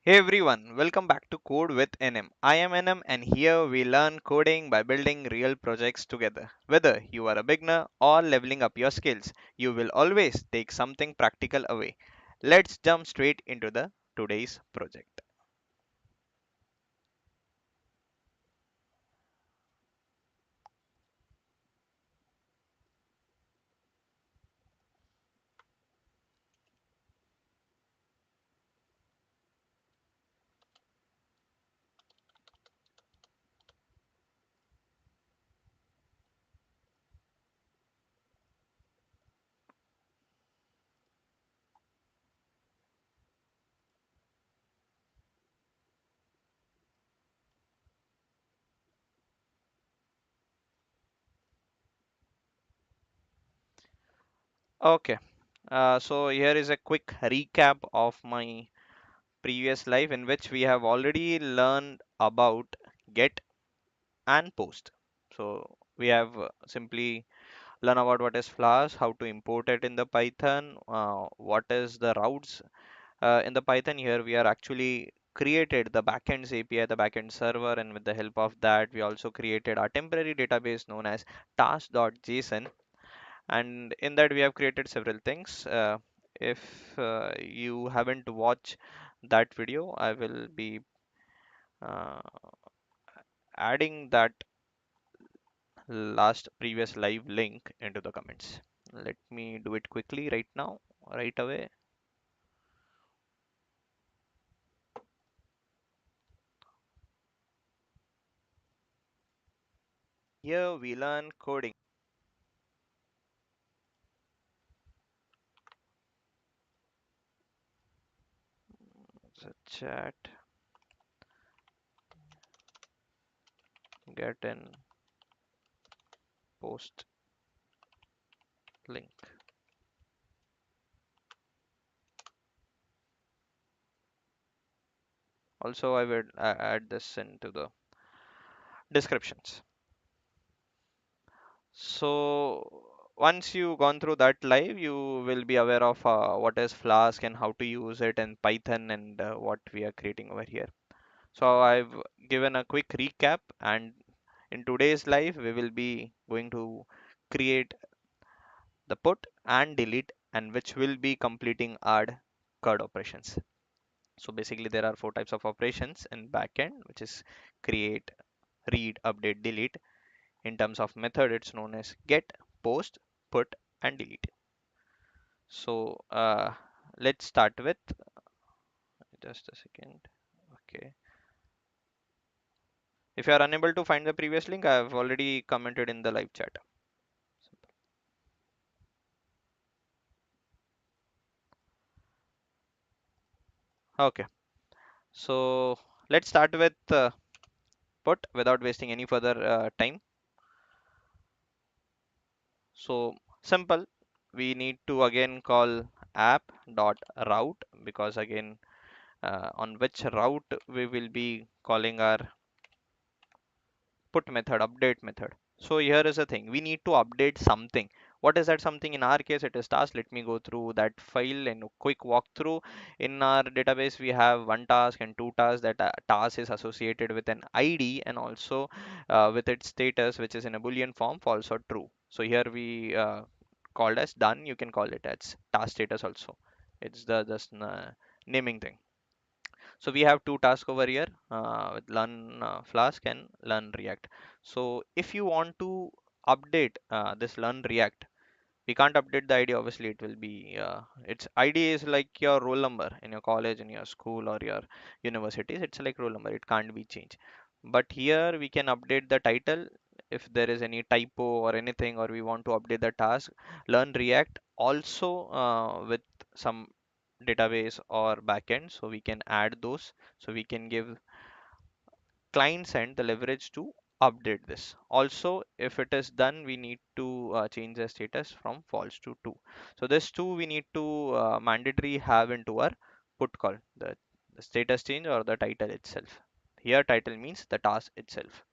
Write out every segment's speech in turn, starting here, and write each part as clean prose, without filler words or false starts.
Hey everyone, welcome back to Code with NM. I am NM and here we learn coding by building real projects together. Whether you are a beginner or leveling up your skills, you will always take something practical away. Let's jump straight into the today's project. Okay, so here is a quick recap of my previous life in which we have already learned about get and post. So we have simply learn about what is Flask, how to import it in the Python, what is the routes in the Python. Here we are actually created the backends API, the backend server, and with the help of that, we also created our temporary database known as task.json. And in that, we have created several things. If you haven't watched that video, I will be uh, adding that last previous live link into the comments. Let me do it quickly right now, right away. Here we learn coding. So chat, get in, post link. Also, I will add this into the descriptions. So once you gone through that live, you will be aware of what is Flask and how to use it in Python and what we are creating over here. So I've given a quick recap, and in today's live, we will be going to create the put and delete, and which will be completing our CRUD operations. So basically, there are four types of operations in backend, which is create, read, update, delete. In terms of method, it's known as get, post, put, and delete. So let's start with just a second. Okay. If you are unable to find the previous link, I have already commented in the live chat. Okay. So let's start with put without wasting any further time. So simple. We need to again call app dot route, because again on which route we will be calling our put method, update method. So here is the thing, we need to update something. What is that something? In our case it is task. Let me go through that file and a quick walkthrough. In our database we have one task and two tasks. That task is associated with an ID and also with its status, which is in a boolean form, false or true. So here we called as done. You can call it as task status also. It's the just naming thing. So we have two tasks over here with learn Flask and learn React. So if you want to update this learn React, we can't update the ID. Obviously, it will be its ID is like your roll number in your college, in your school, or your universities. It's like roll number. It can't be changed. But here we can update the title if there is any typo or anything, or we want to update the task. Learn React also with some database or backend, so we can add those. So we can give clients and the leverage to update this. Also, if it is done, we need to change the status from false to true. So this two we need to mandatory have into our put call, the status change or the title itself. Here title means the task itself.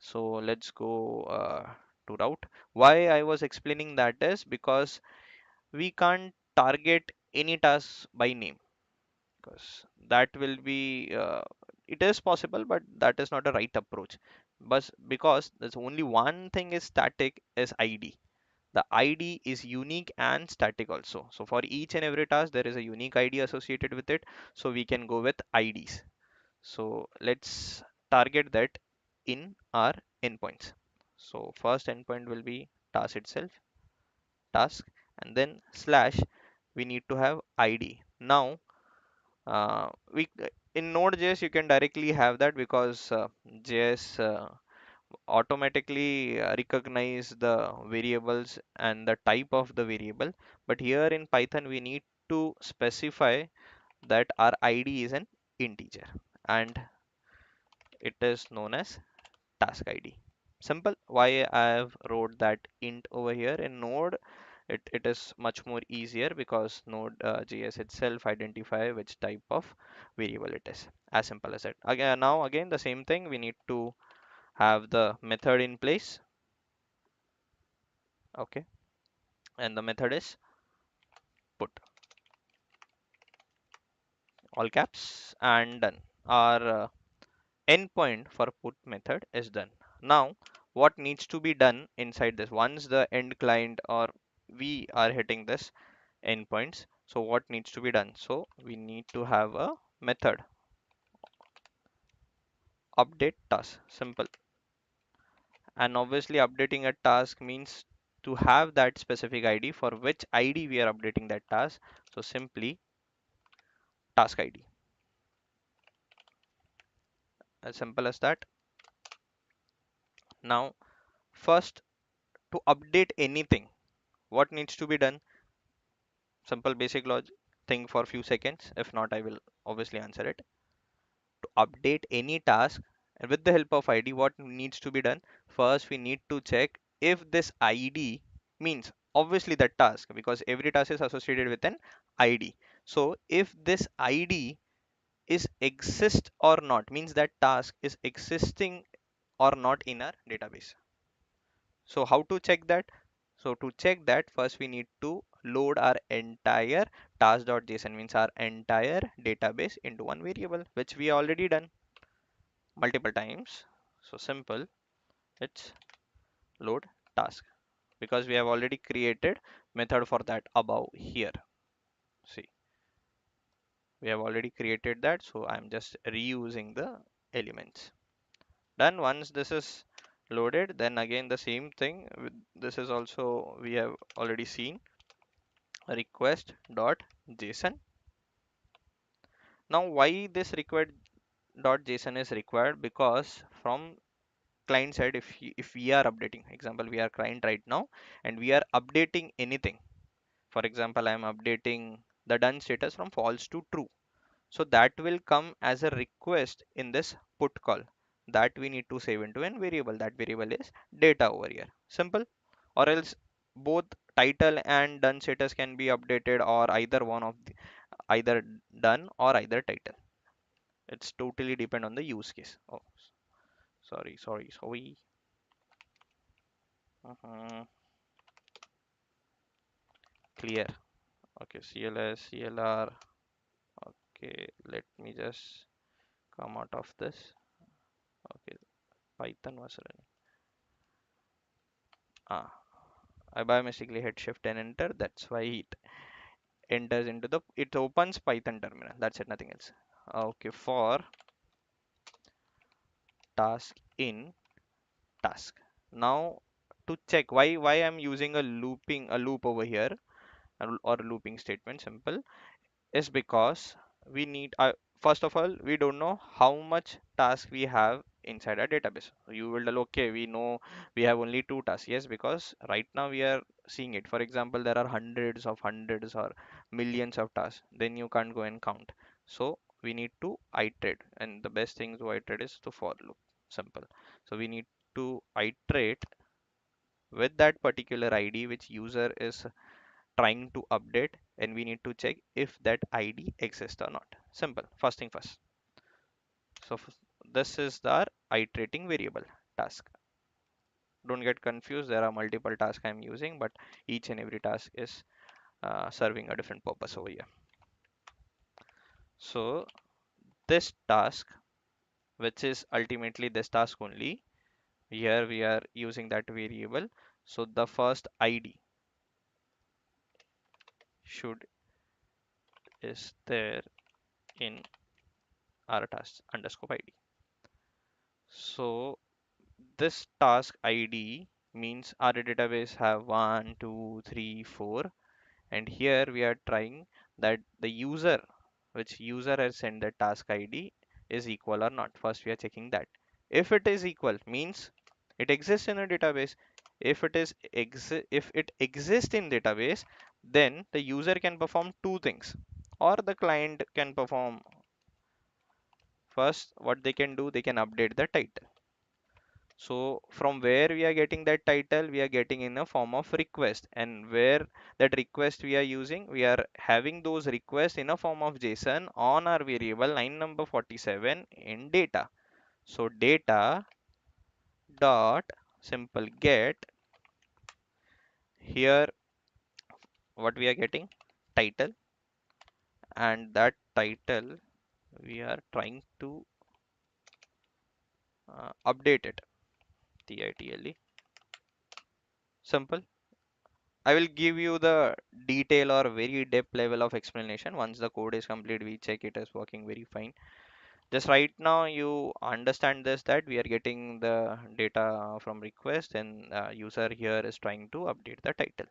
So let's go to route. Why I was explaining that is because we can't target any task by name. because that will be it is possible, but that is not a right approach. But because there's only one thing is static is id. The id is unique and static also, so for each and every task there is a unique id associated with it, so we can go with ids. So let's target that in our endpoints. So first endpoint will be task itself, task, and then slash we need to have id. Now we in Node.js you can directly have that because JS automatically recognize the variables and the type of the variable. But here in Python we need to specify that our id is an integer and it is known as task id. Simple. Why I have wrote that int over here in Node, it is much more easier because Node JS itself identify which type of variable it is. As simple as that. Again, now again the same thing, we need to have the method in place. Okay, and the method is put, all caps, and done. Our endpoint for put method is done. Now what needs to be done inside this, once the end client or we are hitting this endpoints, so what needs to be done? So we need to have a method update task. Simple. And obviously updating a task means to have that specific id for which id we are updating that task. So simply task id, as simple as that. Now first, to update anything, what needs to be done? Simple basic logic. Think for a few seconds, if not I will obviously answer it. To update any task and with the help of id, what needs to be done? First we need to check if this id means obviously that task, because every task is associated with an id. So if this id is exist or not, means that task is existing or not in our database. So how to check that? So to check that, first we need to load our entire task.json, means our entire database, into one variable, which we already done multiple times. So simple, it's load task, because we have already created method for that above here. See, we have already created that, so I'm just reusing the elements. Done. Once this is loaded, then again the same thing this is also we have already seen, request.json. Now why this request.json is required? Because from client side, if we are updating, example we are client right now and we are updating anything, for example I am updating the done status from false to true, so that will come as a request in this put call, that we need to save into an variable. That variable is data over here. Simple. Or else both title and done status can be updated, or either one of the, either done or either title. It's totally depend on the use case. Oh, sorry. uh Clear. Okay, CLS, CLR. Okay, let me just come out of this. Okay, Python was running. Ah, I by mistakenly hit shift and enter. That's why it enters into the, it opens Python terminal. That's it, nothing else. Okay, for task in task. Now to check why I'm using a loop over here, or a looping statement, simple, is because we need first of all we don't know how much task we have inside our database. You will tell, okay, we know we have only two tasks. Yes, because right now we are seeing it. For example, there are hundreds or millions of tasks, then you can't go and count. So we need to iterate, and the best thing to iterate is to for loop. Simple. So we need to iterate with that particular id which user is trying to update, and we need to check if that id exists or not. Simple. First thing first. So this is the iterating variable task. Don't get confused, there are multiple tasks I'm using, but each and every task is serving a different purpose over here. So this task, which is ultimately this task only, here we are using that variable. So the first ID should is there in our task underscore ID. So this task ID means our database have 1, 2, 3, 4, and here we are trying that the user, which user has sent the task ID is equal or not. First we are checking that. If it is equal means it exists in a database. If it exists in database, then the user can perform two things, or the client can perform. First, what they can do, they can update the title. So from where we are getting that title, we are getting in a form of request, and where that request we are using, we are having those requests in a form of JSON on our variable line number 47 in data. So data dot simple get, here what we are getting, title, and that title we are trying to update it, title. Simple. I will give you the detail or very depth level of explanation. Once the code is complete, we check it is working very fine. Just right now, you understand this, that we are getting the data from request, and user here is trying to update the title.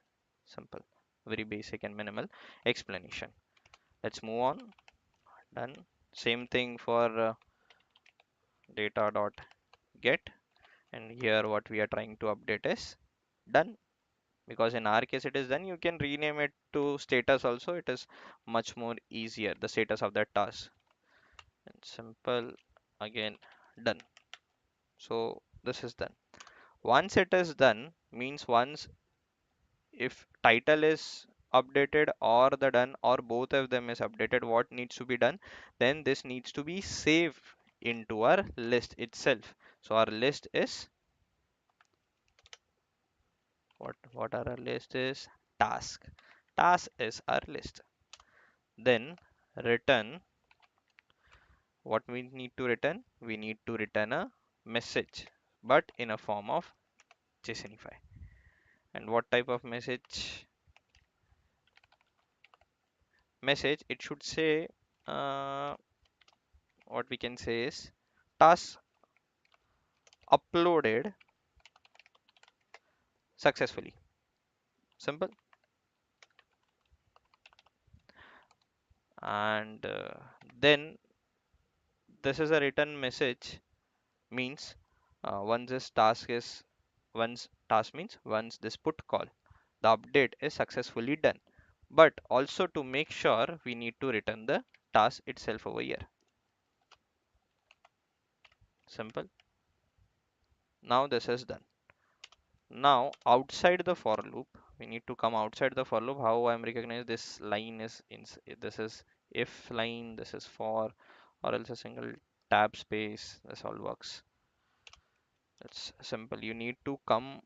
Simple, very basic and minimal explanation. Let's move on. Done. Same thing for data dot get, and here what we are trying to update is done. Because in our case it is done, you can rename it to status also, it is much more easier, the status of that task. And simple, again, done. So this is done. Once it is done means, once if title is updated or the done or both of them is updated, what needs to be done, then this needs to be saved into our list itself. So our list is what our list is, task is our list. Then return, what we need to return, we need to return a message, but in a form of JSONify. And what type of message it should say, uh, what we can say is task uploaded successfully. Simple. And then this is a return message, means once this task is, once task means once this put call, the update is successfully done. But also to make sure, we need to return the task itself over here. Simple. Now this is done. Now outside the for loop, we need to come outside the for loop. How I'm recognized this line is in, this is if line, this is for, or else a single tab space. This all works. It's simple. You need to come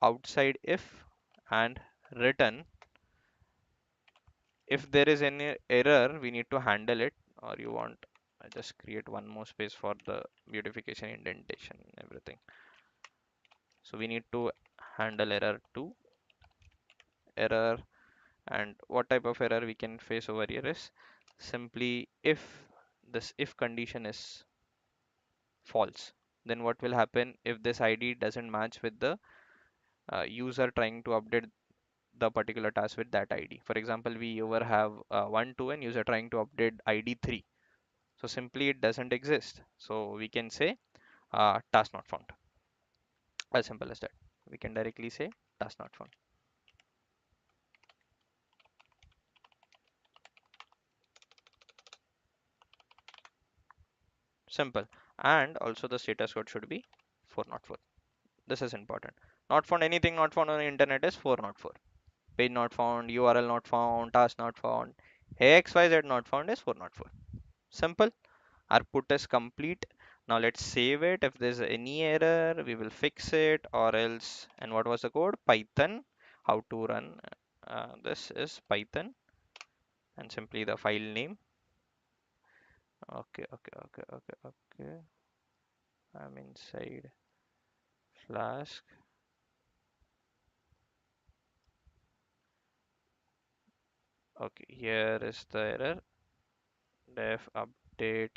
outside if and return. If there is any error, we need to handle it. Or you want, I just create one more space for the beautification, indentation, everything. So we need to handle error to error. And what type of error we can face over here is simply, if this if condition is false, then what will happen if this ID doesn't match with the user trying to update the particular task with that ID. For example, we over have 1 2 and user trying to update ID 3. So simply it doesn't exist. So we can say task not found. As simple as that. We can directly say task not found. Simple. And also the status code should be 404. This is important. Not found, anything not found on the internet is 404. Page not found, URL not found, task not found, XYZ not found is 404. Simple. Our put is complete. Now let's save it. If there's any error, we will fix it, or else. And what was the code? Python. How to run? This is Python, and simply the file name. Okay, okay, okay, okay, okay. I'm inside Flask. Okay, here is the error. Def update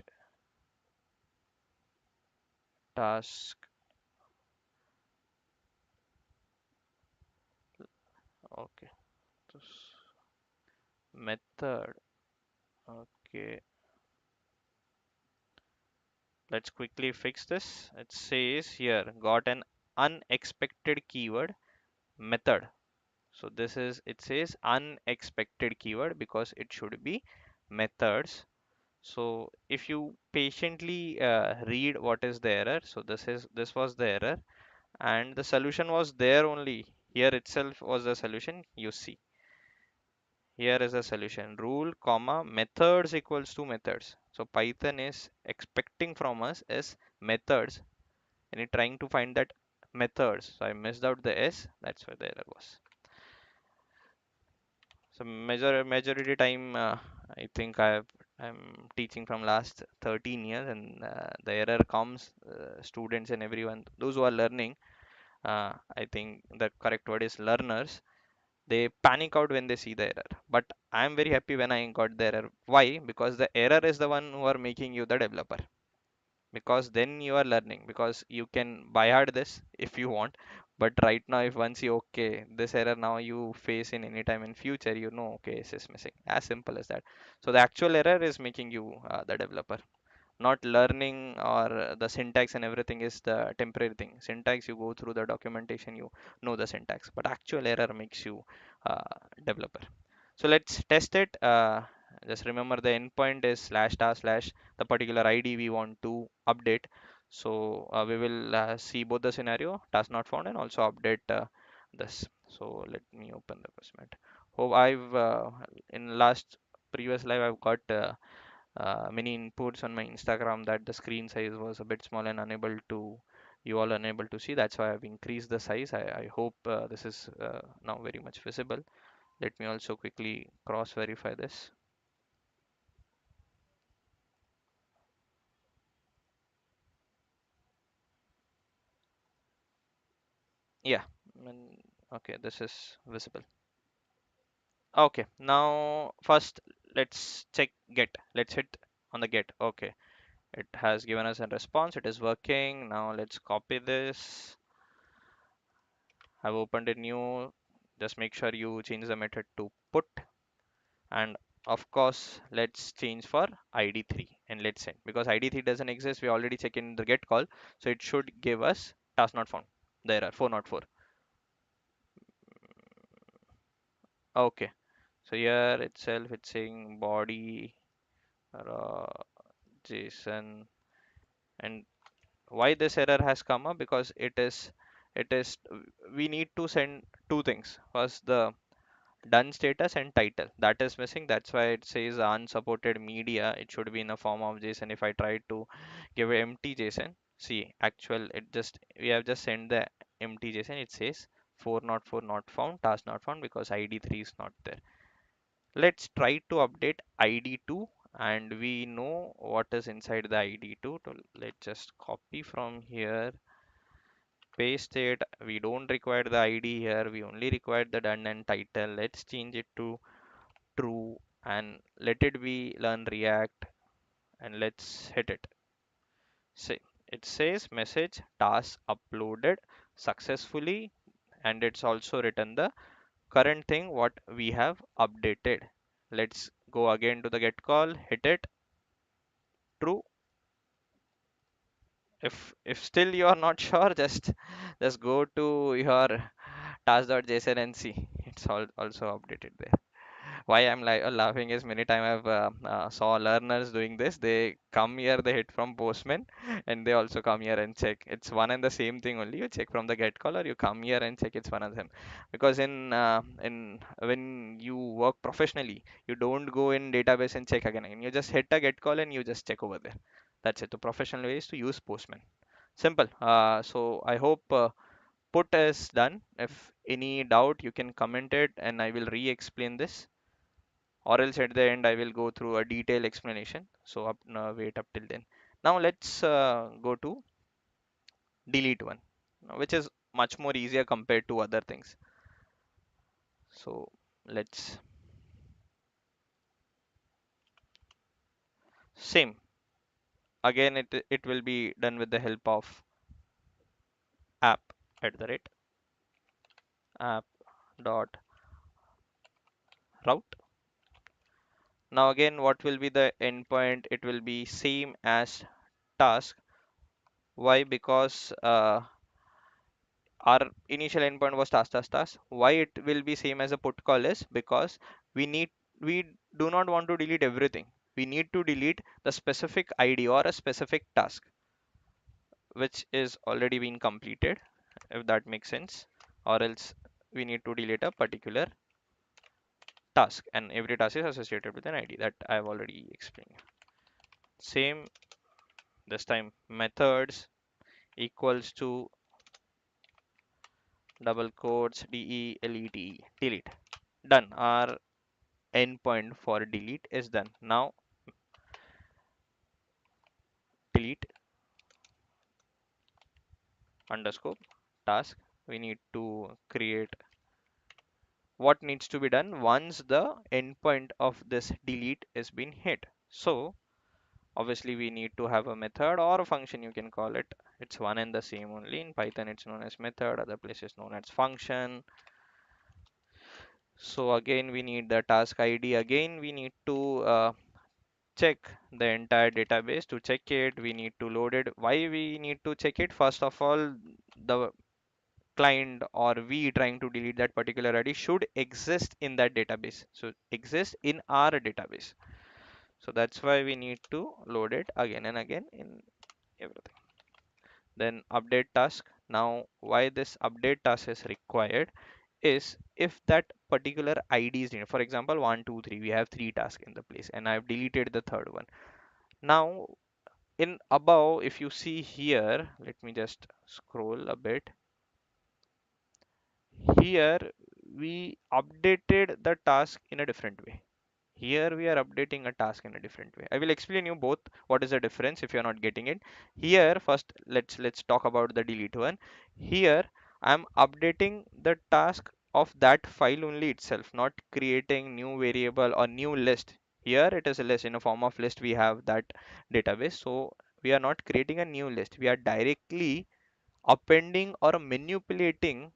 task. Okay, this method. Okay, let's quickly fix this. It says here got an unexpected keyword method. So this is, it says unexpected keyword because it should be methods. So if you patiently read what is the error, so this was the error, and the solution was there only. Here itself was the solution. You see, here is a solution. Rule, comma, methods equals to methods. So Python is expecting from us is methods, and it trying to find that methods. So I missed out the S. That's where the error was. So majority time, I think I'm teaching from last 13 years, and the error comes students and everyone those who are learning. I think the correct word is learners. They panic out when they see the error. But I'm very happy when I got the error. Why? Because the error is the one who are making you the developer, because then you are learning, because you can buy hard this if you want, but right now if once you okay this error now you face in any time in future, you know, okay, this is missing, as simple as that. So the actual error is making you the developer, not learning, or the syntax and everything is the temporary thing. Syntax, you go through the documentation, you know the syntax, but actual error makes you developer. So let's test it. Just remember the endpoint is slash star slash the particular id we want to update. So we will see both the scenario, task not found, and also update this. So let me open the Postman. Hope I've in last previous live I've got many inputs on my Instagram that the screen size was a bit small and unable to, you all unable to see. That's why I've increased the size. I hope this is now very much visible. Let me also quickly cross verify this. Yeah, okay, this is visible. Okay, now first let's check get. Let's hit on the get. Okay, it has given us a response. It is working. Now let's copy this. I've opened a new. Just make sure you change the method to put, and of course let's change for id3 and let's send, because id3 doesn't exist. We already check in the get call, so it should give us task not found, the error 404. Okay, so here itself it's saying body raw JSON. And why this error has come up? Because it is we need to send two things. First, the done status and title, that is missing. That's why it says unsupported media. It should be in a form of JSON. If I try to give a empty JSON, see, actual, it just, we have just sent the empty JSON. It says 404 not found, task not found, because id3 is not there. Let's try to update id2, and we know what is inside the id2. Let's just copy from here, paste it. We don't require the id here, we only require the done and title. Let's change it to true, and let it be learn react, and let's hit it. Say, it says message task uploaded successfully, and it's also written the current thing what we have updated. Let's go again to the get call, hit it, true. If still you are not sure, just go to your task.json and see, it's all also updated there. Why I'm like laughing is many time I've saw learners doing this. They come here, they hit from Postman, and they also come here and check. It's one and the same thing only. You check from the get call, or you come here and check. It's one of them. Because in when you work professionally, you don't go in database and check again. And you just hit a get call and you just check over there. That's it. The professional way is to use Postman. Simple. So I hope put is done. If any doubt, you can comment it, and I will re-explain this. or else at the end I will go through a detailed explanation. So wait up till then. Now let's go to delete one, which is much more easier compared to other things. So let's same again, it will be done with the help of app at the rate app dot route. Now again, what will be the endpoint? It will be same as task. Why? Because our initial endpoint was task. Why it will be same as a put call is because we do not want to delete everything. We need to delete the specific ID or a specific task which is already been completed, if that makes sense, or else we need to delete a particular task, and every task is associated with an ID that I have already explained. Same this time, methods equals to double quotes delete. Delete. Done. Our endpoint for delete is done. Now delete underscore task. We need to create what needs to be done once the endpoint of this delete is been hit. So obviously we need to have a method or a function, you can call it. It's one and the same only. In Python it's known as method, other places known as function. So again we need the task ID. Again we need to check the entire database. To check it, we need to load it. Why we need to check it? First of all, the client or we trying to delete that particular ID should exist in that database. So exist in our database. So that's why we need to load it again and again in everything. Then update task. Now why this update task is required is if that particular ID is needed. For example, 1, 2, 3, we have 3 tasks in the place and I've deleted the third one. Now in above, if you see here, let me just scroll a bit. Here we updated the task in a different way. Here we are updating a task in a different way. I will explain you both what is the difference if you're not getting it. Here first let's talk about the delete one. Here I'm updating the task of that file only itself, not creating new variable or new list. Here it is a list in a form of list, we have that database. So we are not creating a new list. We are directly appending or manipulating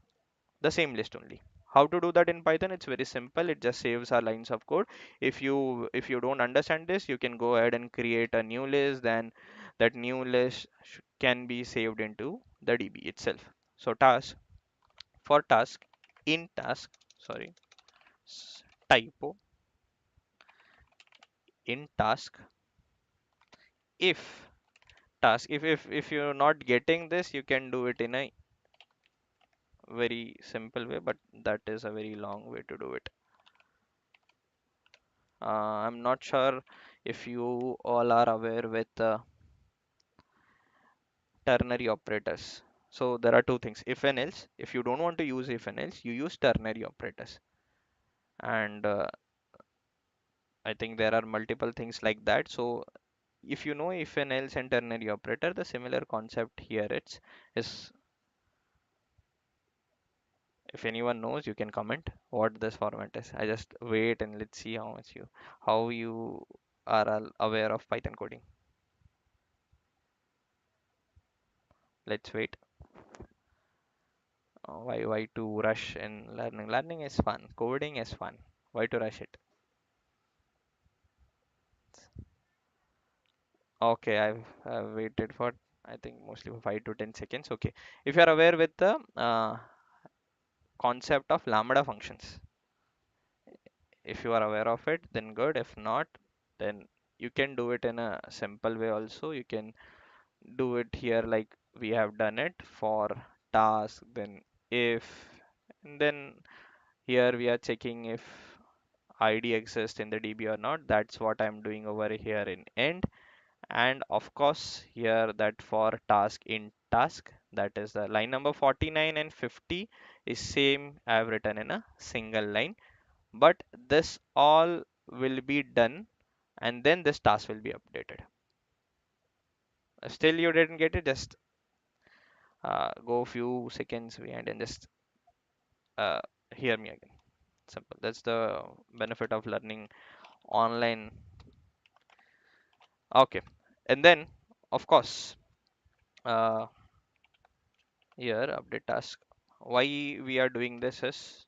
the same list only. How to do that in Python? It's very simple. It just saves our lines of code. If you don't understand this, you can go ahead and create a new list. Then that new list can be saved into the DB itself. So task for task in task, sorry, typo in task. If task, if you're not getting this, you can do it in a very simple way, but that is a very long way to do it. I'm not sure if you all are aware with ternary operators. So there are two things. If and else. If you don't want to use if and else, you use ternary operators. And I think there are multiple things like that. So if you know if and else and ternary operator, the similar concept here is if anyone knows, you can comment what this format is. I just wait and let's see how you are all aware of Python coding. Let's wait. Why to rush in learning? Learning is fun. Coding is fun. Why to rush it? Okay, I've waited for I think mostly for 5 to 10 seconds. Okay, if you are aware with the concept of lambda functions, if you are aware of it, then good. If not, then you can do it in a simple way also. You can do it here like we have done it for task, then if, and then here we are checking if ID exists in the DB or not. That's what I'm doing over here in end. And of course here that for task in task, that is the line number 49 and 50 is same I have written in a single line. But this all will be done, and then this task will be updated. Still you didn't get it? Just go a few seconds behind and just uh, hear me again. Simple. That's the benefit of learning online. Okay. And then, of course, uh, here update task. Why we are doing this is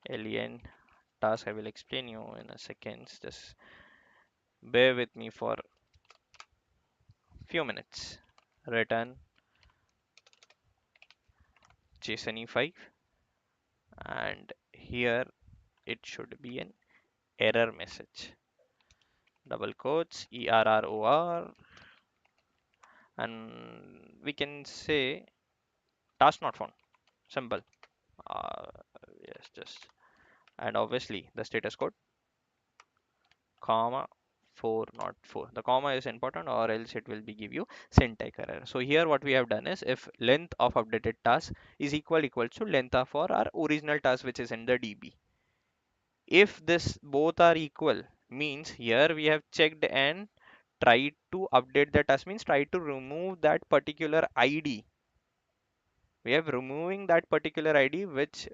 alien task. I will explain you in a second. Just bear with me for few minutes. Return JSON-E5, and here it should be an error message. Double quotes ERROR, and we can say task not found. Simple. Uh, yes, just, and obviously the status code, comma 4 not 4. The comma is important, or else it will be give you syntax error. So here what we have done is, if length of updated task is equal to length of our original task which is in the DB. If this both are equal, means here we have checked and tried to update the task, means try to remove that particular ID. We have removing that particular ID which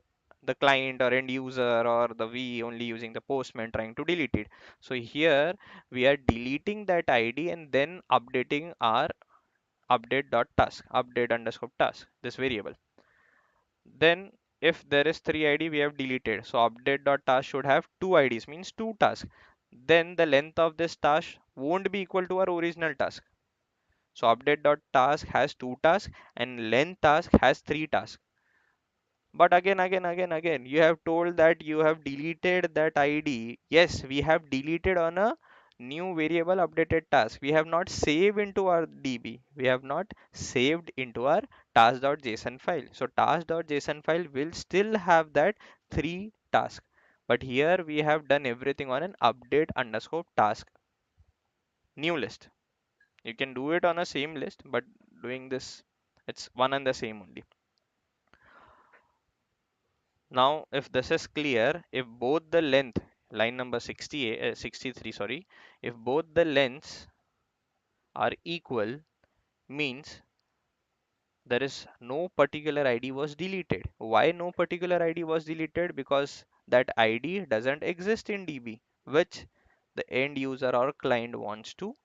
the client or end user or the we only using the Postman trying to delete it. So here we are deleting that ID and then updating our update.task, update underscore task, this variable. Then if there is 3 ID we have deleted, so update.task should have 2 IDs, means 2 tasks. Then the length of this task won't be equal to our original task. So update.task has 2 tasks and length task has 3 tasks. But again, you have told that you have deleted that ID. Yes, we have deleted on a new variable updated task. We have not saved into our DB. We have not saved into our task.json file. So task.json file will still have that 3 tasks. But here we have done everything on an update underscore task new list. You can do it on a same list, but doing this, it's one and the same only. Now, if this is clear, if both the length, line number 63, sorry, if both the lengths are equal, means there is no particular ID was deleted. Why no particular ID was deleted? Because that ID doesn't exist in DB, which the end user or client wants to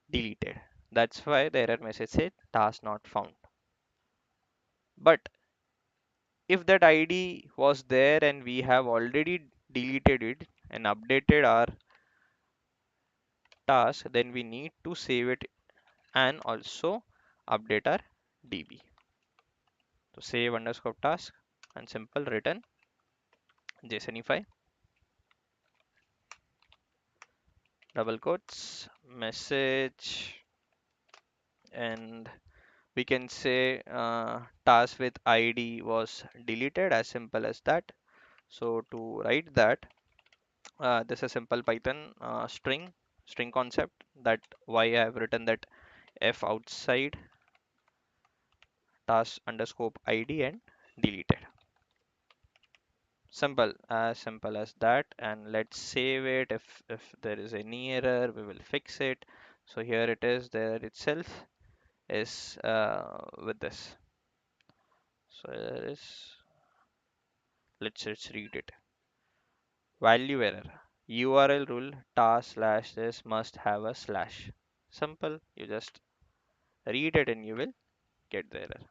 delete it. That's why the error message said task not found. But if that ID was there and we have already deleted it and updated our task, then we need to save it and also update our DB. So save underscore task and simple return JSONify double quotes message, and we can say task with ID was deleted, as simple as that. So to write that, this is simple Python string concept, that why I have written that f outside task underscore ID and deleted. Simple as that, and let's save it. If there is any error we will fix it. So here it is, there itself is with this. So there is, let's read it. Value error, URL rule task slash this must have a slash. Simple, you just read it and you will get the error.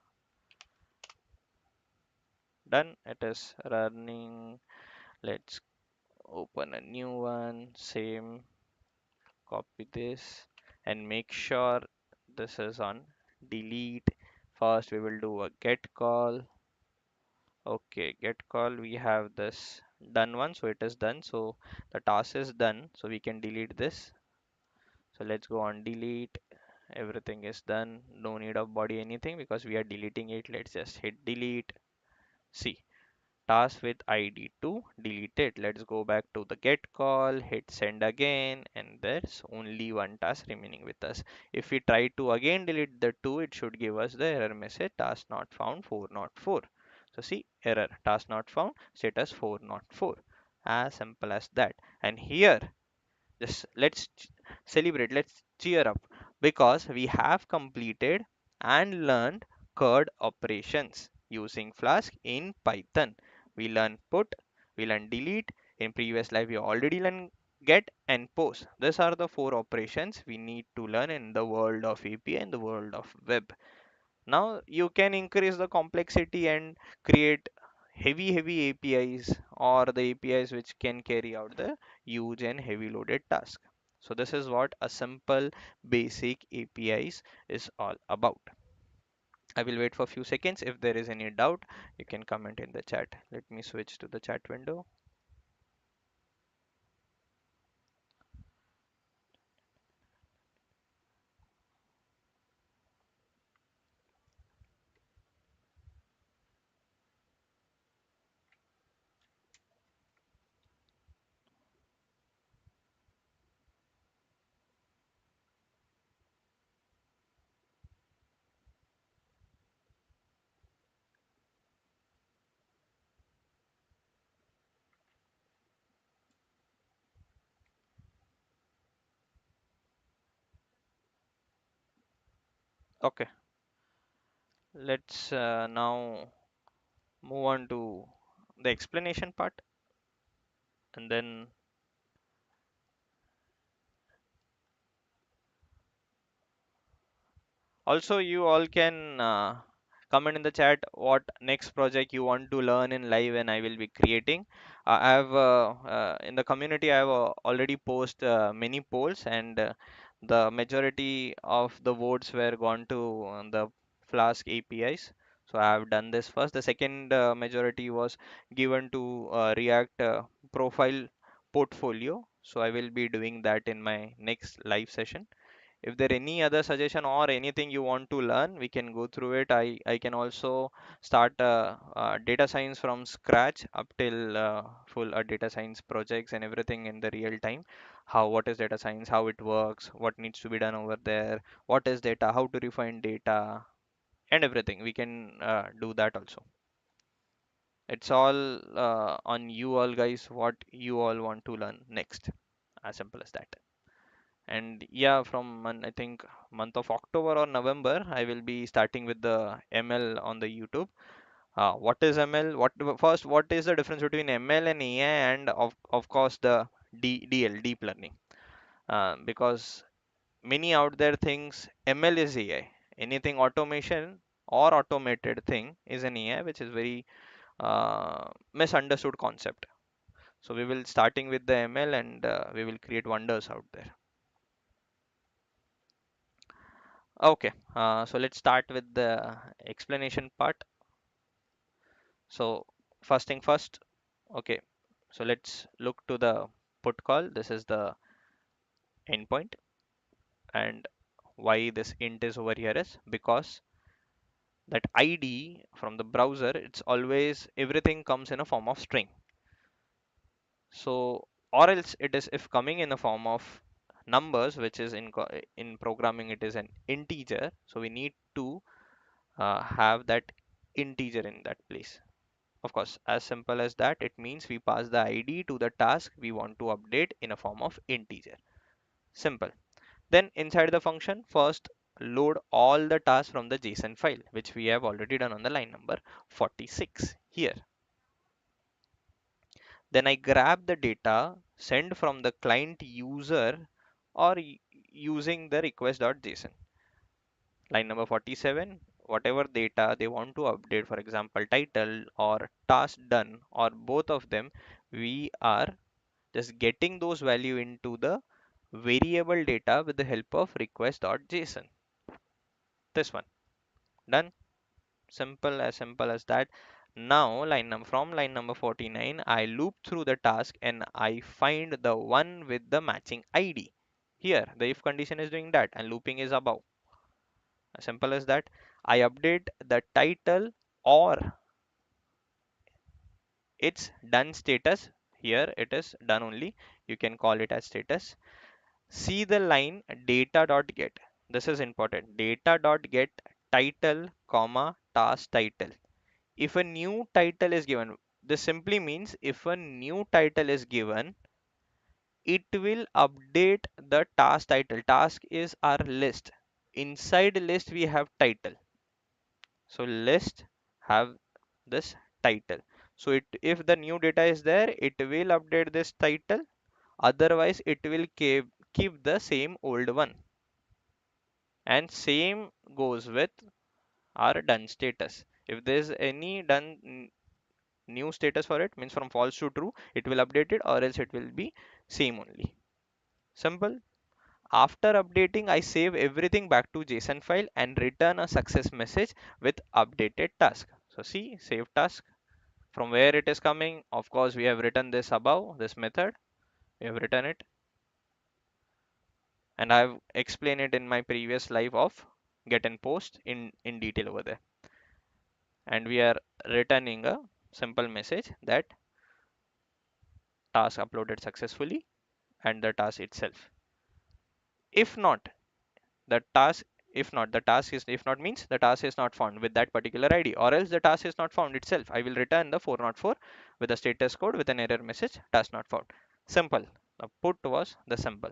Done, it is running. Let's open a new one, same, copy this and make sure this is on delete. First we will do a get call. Okay, get call, we have this done one, so it is done, so the task is done, so we can delete this. So let's go on delete. Everything is done, no need of body anything because we are deleting it. Let's just hit delete. See, task with ID 2 deleted. Let's go back to the get call, hit send again, and there's only one task remaining with us. If we try to again delete the 2, it should give us the error message task not found 404. So see, error task not found, status 404. As simple as that. And here, just celebrate, let's cheer up, because we have completed and learned CRUD operations using Flask in Python. We learn put, we learn delete. In previous life, we already learned get and post. These are the four operations we need to learn in the world of API and the world of web. Now you can increase the complexity and create heavy APIs, or the APIs which can carry out the huge and heavy loaded task. So this is what a simple basic APIs is all about. I will wait for a few seconds. If there is any doubt, you can comment in the chat. Let me switch to the chat window. Okay, let's now move on to the explanation part, and then also, you all can comment in the chat what next project you want to learn in live, and I will be creating. I have in the community, I have already post many polls, and the majority of the votes were gone to the Flask APIs. So I have done this first. The second majority was given to React profile portfolio. So I will be doing that in my next live session. If there any other suggestion or anything you want to learn, we can go through it. I can also start data science from scratch up till full data science projects and everything in the real time. What is data science, how it works, what needs to be done over there, what is data, how to refine data, and everything. We can do that also. It's all on you all guys, what you all want to learn next. As simple as that. And yeah, I think month of October or November, I will be starting with the ML on the YouTube. What is ML? What is the difference between ML and AI, and of course the DL, deep learning? Because many out there thinks ML is AI. Anything automation or automated thing is an AI, which is very misunderstood concept. So we will starting with the ML, and we will create wonders out there. Okay, so let's start with the explanation part. So first thing first, okay, so let's look to the put call. This is the endpoint, and why this int is over here is because that ID from the browser, it's always everything comes in a form of string. So or else it is if coming in a form of numbers, which is in programming it is an integer. So we need to have that integer in that place. Of course, as simple as that, it means we pass the ID to the task we want to update in a form of integer. Simple. Then inside the function, first load all the tasks from the JSON file, which we have already done on the line number 46 here. Then I grab the data, send from the client user, or using the request.json. Line number 47, whatever data they want to update, for example title or task done or both of them, we are just getting those value into the variable data with the help of request.json. This one done. Simple as that. Now from line number 49, I loop through the task and I find the one with the matching ID. Here the if condition is doing that and looping is above. As simple as that. I update the title or its done status. Here it is done only. You can call it as status. See the line data.get. This is important. Data.get title, comma, task title. If a new title is given, This simply means if a new title is given, it will update the task title. Task is our list. Inside list we have title. So list have this title. So if the new data is there, it will update this title. Otherwise, it will keep the same old one. And same goes with our done status. If there's any done new status for it, means from false to true, it will update it, or else it will be same only. Simple. After updating, I save everything back to JSON file and return a success message with updated task. So see, save task. From where it is coming, of course, we have written this above, this method. We have written it, and I've explained it in my previous live of get and post in detail over there. And we are returning a simple message that task uploaded successfully and the task itself. If not, the task if not the task is if not means the task is not found with that particular id, or else the task is not found itself. I will return the 404 with a status code with an error message, task not found. Simple. The put was the simple.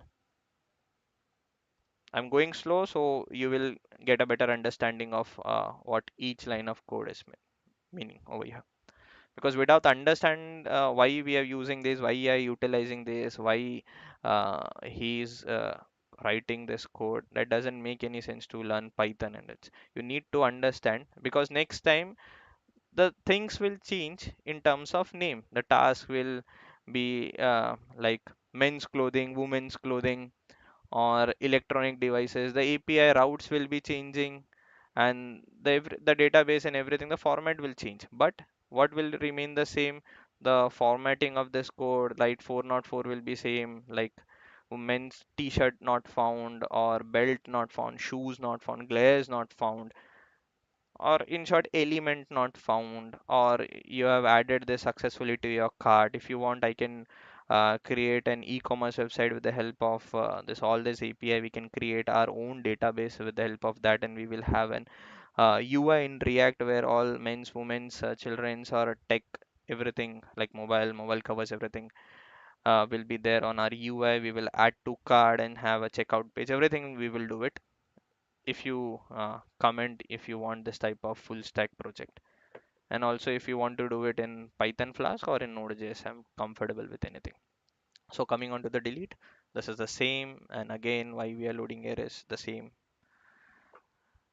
I'm going slow so you will get a better understanding of what each line of code is meaning over here, because without understand why we are using this, why we are utilizing this, why he's writing this code, that doesn't make any sense to learn Python. And it's, you need to understand, because next time the things will change in terms of name. The task will be like men's clothing, women's clothing, or electronic devices. The API routes will be changing, and the database and everything, the format will change. But what will remain the same? The formatting of this code, like 404 will be same, like women's t-shirt not found, or belt not found, shoes not found, glares not found, or in short element not found, or you have added this successfully to your cart. If you want, I can create an e-commerce website with the help of this all this API. We can create our own database with the help of that, and we will have an UI in React where all men's, women's, children's, or tech, everything like mobile covers everything will be there on our UI. We will add to card and have a checkout page. Everything we will do it. If you comment if you want this type of full stack project, and also if you want to do it in Python Flask or in Node.js, I'm comfortable with anything. So coming on to the delete, this is the same, and again why we are loading here is the same.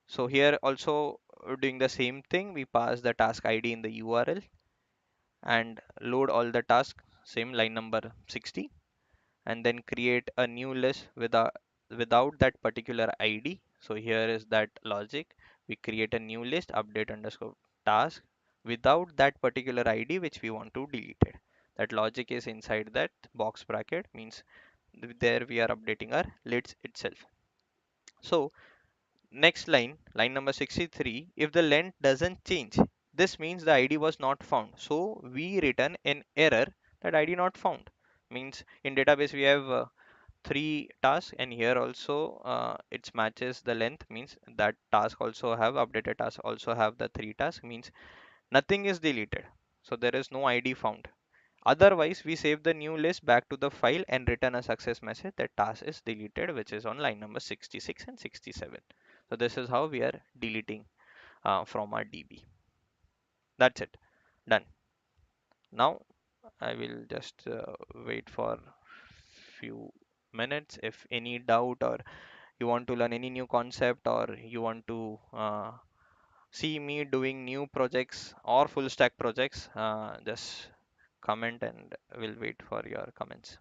So here also doing the same thing, we pass the task ID in the URL and load all the tasks, same line number 60, and then create a new list without that particular ID. So here is that logic. We create a new list, update underscore task, without that particular ID which we want to delete it. That logic is inside that box bracket, means there we are updating our lists itself. So next line, line number 63, if the length doesn't change, this means the ID was not found. So we return an error that ID not found. Means in database we have three tasks, and here also it matches the length, means that task also have updated task also have the three tasks, means nothing is deleted, so there is no ID found. Otherwise we save the new list back to the file and return a success message that task is deleted, which is on line number 66 and 67. So this is how we are deleting from our DB. That's it, done. Now I will just wait for few minutes. If any doubt, or you want to learn any new concept, or you want to see me doing new projects or full stack projects, just comment and we'll wait for your comments.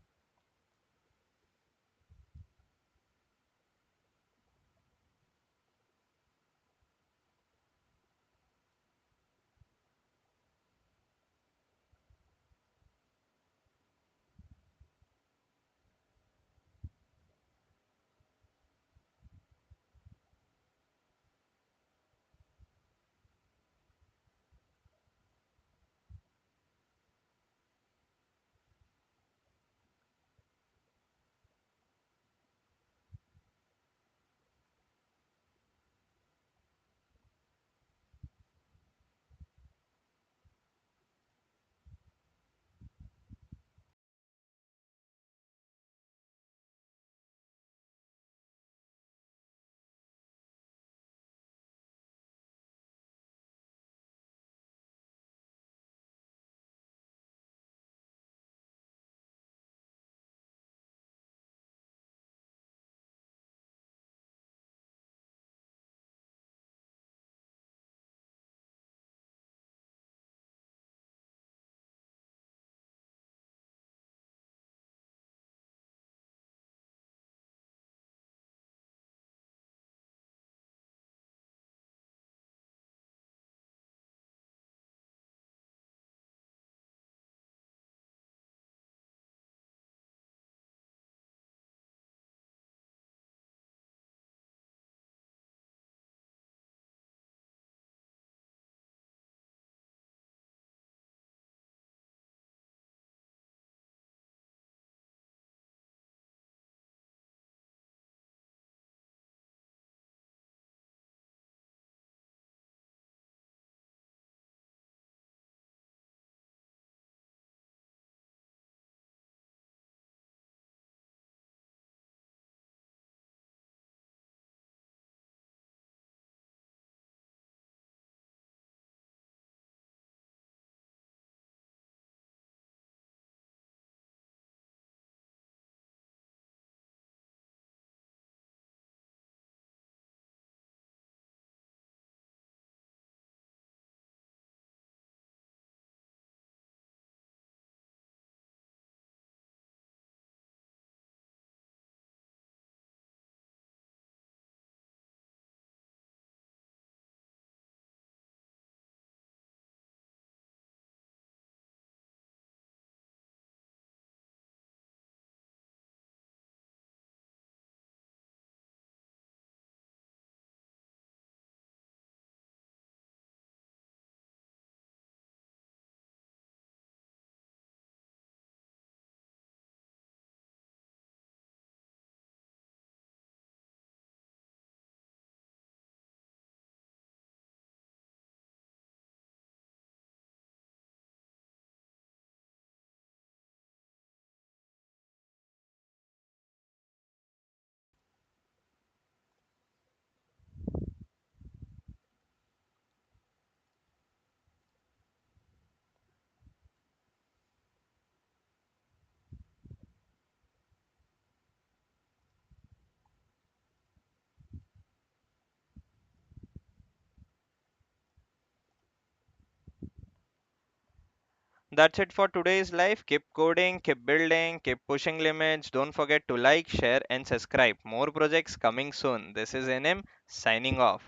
That's it for today's life. Keep coding, keep building, keep pushing limits. Don't forget to like, share, and subscribe. More projects coming soon. This is NM signing off.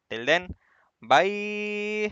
Till then, bye.